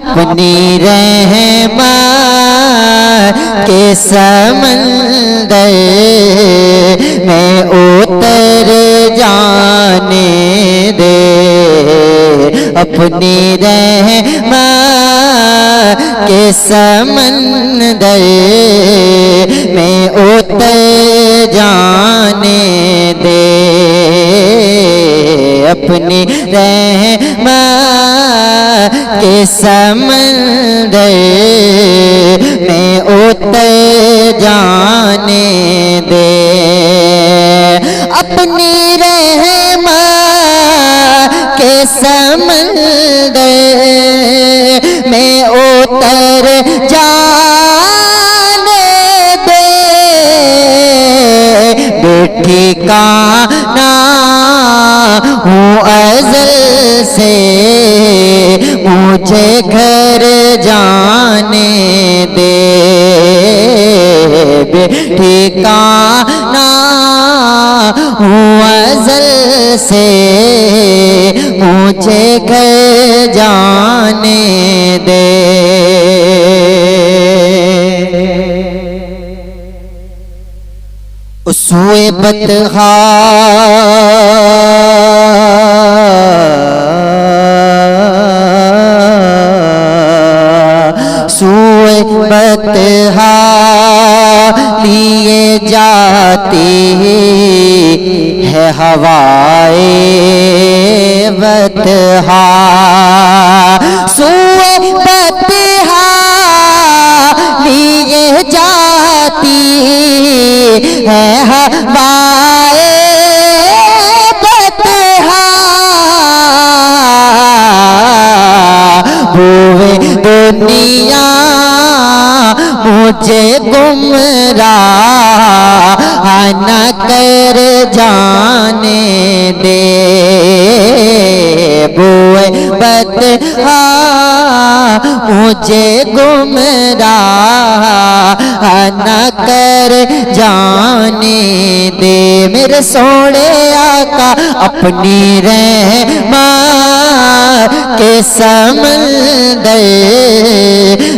अपनी रहमत के समंदर में उतर जाने दे, अपनी रहमत के समंदर में उतर जाने दे, अपनी रहमत के समंदर में उतर जाने दे, अपनी रहमत के समंदर में उतर जाने दे, ठिकाना हूँ अज़ल से मुझे घर जाने दे, ठिकाना हूँ अज़ल से मुझे घर जाने दे। सूए बतहा सूए बतहा लिए जाती है हवाए बतहा, सूए बतहा लिए जाती है हवाए बतहा, हुए दुनिया मुझे गुमराह न कर जाने दे, हुए बतहा मुझे गुमराह न कर जाने दे, मेरे सोने आका अपनी रहमत के समंदर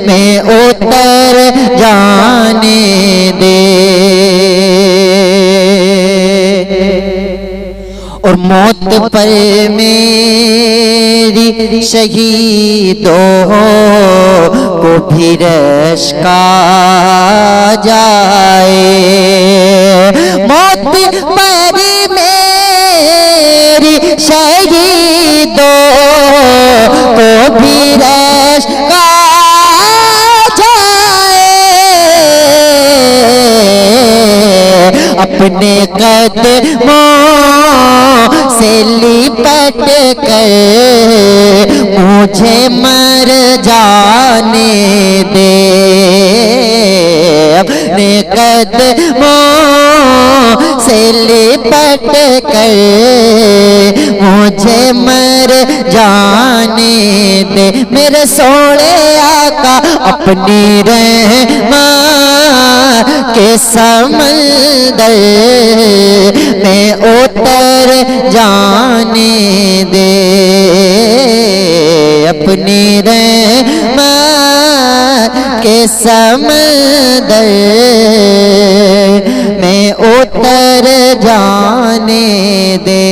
में उतर जाने दे। और मौत पर मेरी शहीदों को भी रश्का जाए, मौत पर मेरी शहीदों को भी रश्का अपने कदमों से लिपट कर मुझे मर जाने दे, अपने कदमों से लिपट कर मुझे मर जाने दे, मेरे सोने आका अपनी रहमत के समंदर में उतर जाने दे, अपनी रहमत के समंदर में उतर जाने दे।